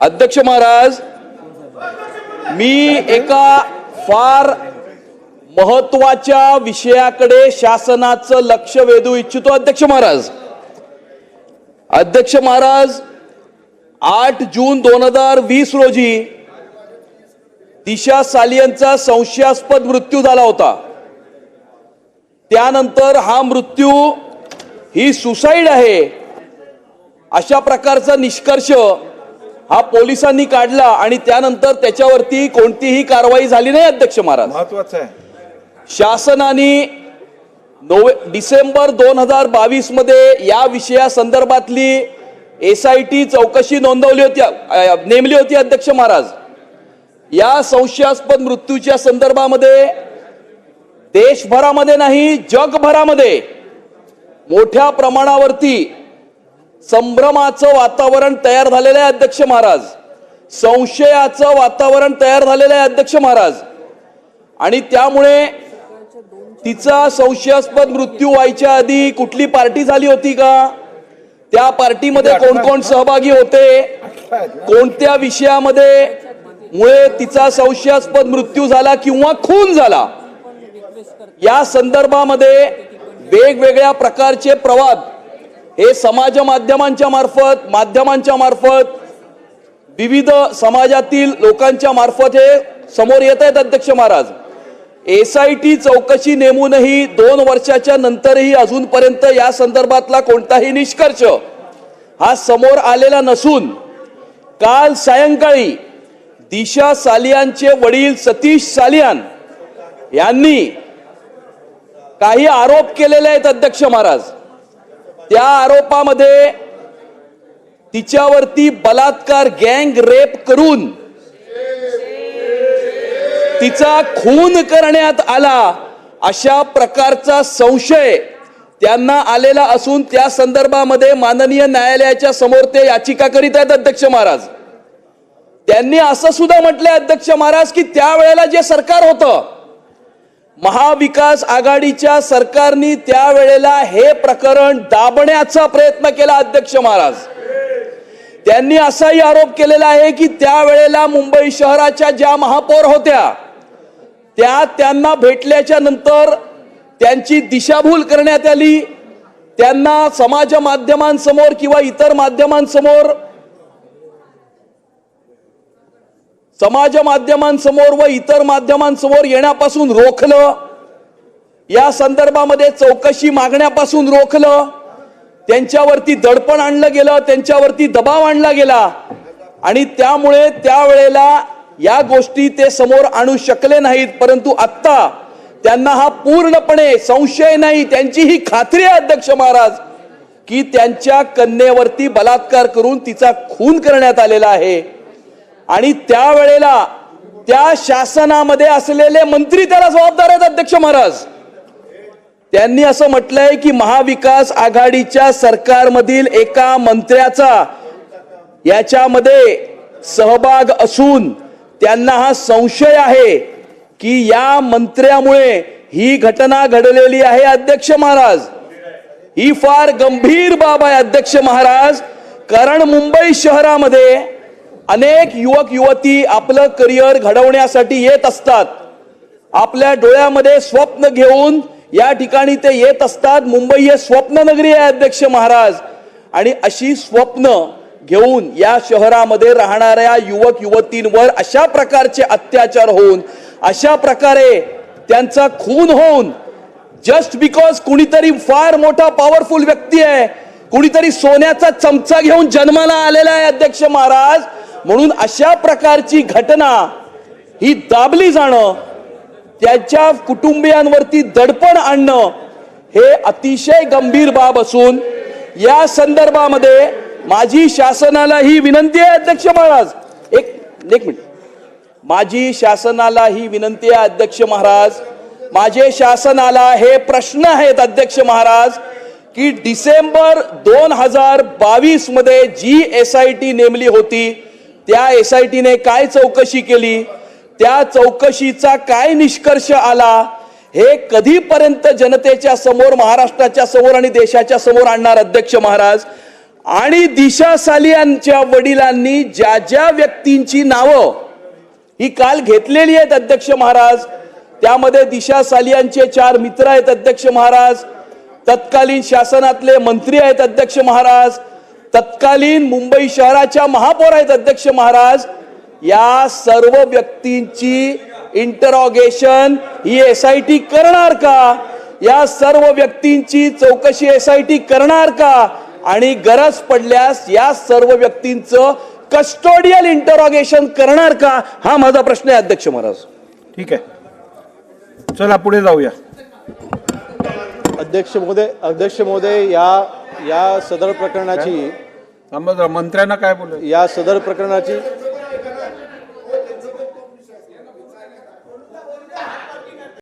अध्यक्ष महाराज, मी एका फार महत्वाच्या विषयाकडे शासनाचं लक्ष वेधू इच्छितो। अध्यक्ष महाराज 8 जून 2020 रोजी दिशा सालियनचा संशयास्पद मृत्यू झाला होता। त्यानंतर हा मृत्यू ही सुसाईड आहे अशा प्रकारचा निष्कर्ष हा पोलिसांनी काढला आणि त्यानंतर त्याच्यावरती कोणतीही कारवाई झाली नाही। अध्यक्ष महाराज, महत्वाचं आहे, शासनाने डिसेंबर 2022 मध्ये या विषयासंदर्भातली SIT चौकशी नेमली होती। अध्यक्ष महाराज, या संशयास्पद मृत्यूच्या संदर्भामध्ये देशभरामध्ये नाही जगभरामध्ये मोठ्या प्रमाणावरती संभ्रमाचं वातावरण तयार झालेलं आहे। अध्यक्ष महाराज, संशयाचं वातावरण तयार झालेलं आहे। अध्यक्ष महाराज, आणि त्यामुळे तिचा संशयास्पद मृत्यू व्हायच्या आधी कुठली पार्टी झाली होती का, त्या पार्टीमध्ये कोण कोण सहभागी होते, कोणत्या विषयामध्ये मुळे तिचा संशयास्पद मृत्यू झाला किंवा खून झाला, या संदर्भामध्ये वेगवेगळ्या प्रकारचे प्रवाद हे समाज माध्यमांच्या मार्फत विविध समाजातील लोकांच्या मार्फत हे समोर येत आहेत। अध्यक्ष महाराज, SIT चौकशी नेमूनही 2 वर्षाच्या नंतरही अजूनपर्यंत या संदर्भातला कोणताही निष्कर्ष हा समोर आलेला नसून काल सायंकाळी दिशा सालियानचे वडील सतीश सालियान यांनी काही आरोप केलेले आहेत। अध्यक्ष महाराज, त्या आरोपामध्ये तिच्यावरती बलात्कार गँग रेप करून तिचा खून करण्यात आला अशा प्रकारचा संशय त्यांना आलेला असून त्या संदर्भामध्ये माननीय न्यायालयाच्या समोर ते याचिका करीत आहेत। अध्यक्ष महाराज, त्यांनी असं सुद्धा म्हटलंय अध्यक्ष महाराज की त्यावेळेला जे सरकार होतं महाविकास आघाडीच्या सरकारने त्यावेळेला हे प्रकरण दाबण्याचा प्रयत्न केला। अध्यक्ष महाराज, त्यांनी असाही आरोप केलेला आहे की त्यावेळेला मुंबई शहराच्या ज्या महापौर होत्या त्यांना भेटल्याच्या नंतर त्यांची दिशाभूल करण्यात आली, त्यांना समाज माध्यमांसमोर किंवा इतर माध्यमांसमोर येण्यापासून रोखलं, या संदर्भामध्ये चौकशी मागण्यापासून रोखलं, त्यांच्यावरती दडपण आणलं गेलं, त्यांच्यावरती दबाव आणला गेला आणि त्यामुळे त्यावेळेला या गोष्टी ते समोर आणू शकले नाहीत। परंतु आता त्यांना हा पूर्णपणे संशय नाही, त्यांची ही खात्री आहे अध्यक्ष महाराज की त्यांच्या कन्येवरती बलात्कार करून तिचा खून करण्यात आलेला आहे आणि त्यावेळेला त्या शासनामध्ये असलेले मंत्री त्याला जबाबदार आहेत। अध्यक्ष महाराज, त्यांनी असं म्हटलंय की महाविकास आघाडीच्या सरकारमधील एका मंत्र्याचा याच्यामध्ये सहभाग असून त्यांना हा संशय आहे की या मंत्र्यामुळे ही घटना घडलेली आहे। अध्यक्ष महाराज, ही फार गंभीर बाब आहे। अध्यक्ष महाराज, कारण मुंबई शहरामध्ये अनेक युवक युवती आपलं करिअर घडवण्यासाठी येत असतात, आपल्या डोळ्यामध्ये स्वप्न घेऊन या ठिकाणी ते येत असतात। मुंबई हे स्वप्न नगरी आहे अध्यक्ष महाराज, आणि अशी स्वप्न घेऊन या शहरामध्ये राहणाऱ्या युवक युवतींवर अशा प्रकारचे अत्याचार होऊन, अशा प्रकारे त्यांचा खून होऊन, जस्ट बिकॉज कुणीतरी फार मोठा पॉवरफुल व्यक्ती आहे, कुणीतरी सोन्याचा चमचा घेऊन जन्माला आलेला आहे। अध्यक्ष महाराज, म्हणून अशा प्रकारची घटना ही दाबली जाणं, त्याच्या कुटुंबियांवरती दडपण आणणं हे अतिशय गंभीर बाब असून या संदर्भामध्ये माझी शासनाला ही विनंती आहे। अध्यक्ष महाराज, एक मिनिट, माझी शासनाला ही विनंती आहे। अध्यक्ष महाराज, माझे शासनाला हे प्रश्न आहेत अध्यक्ष महाराज की डिसेंबर 2022 मध्ये जी SIT नेमली होती त्या SIT ने काय चौकशी केली, त्या चौकशीचा काय निष्कर्ष आला, हे कधीपर्यंत जनतेच्या समोर, महाराष्ट्राच्या समोर आणि देशाच्या समोर आणणार। अध्यक्ष महाराज, आणि दिशा सालियांच्या वडिलांनी ज्या ज्या व्यक्तींची नावं ही काल घेतलेली आहेत अध्यक्ष महाराज, त्यामध्ये दिशा सालियांचे 4 मित्र आहेत अध्यक्ष महाराज, तत्कालीन शासनातले मंत्री आहेत अध्यक्ष महाराज, तत्कालीन मुंबई शहराच्या महापौर आहेत अध्यक्ष महाराज. या सर्व व्यक्तींची इंटरॉगेशन ही SIT करणार का? या सर्व व्यक्तींची चौकशी SIT करणार का? आणि गरज पडल्यास या सर्व व्यक्तींचं कस्टोडियल इंटरॉगेशन करणार का? हा माझा प्रश्न आहे अध्यक्ष महाराज. ठीक आहे, चला पुढे जाऊया. अध्यक्ष महोदय या सदर प्रकरणाची मंत्र्यांना काय बोलू? या सदर प्रकरणाची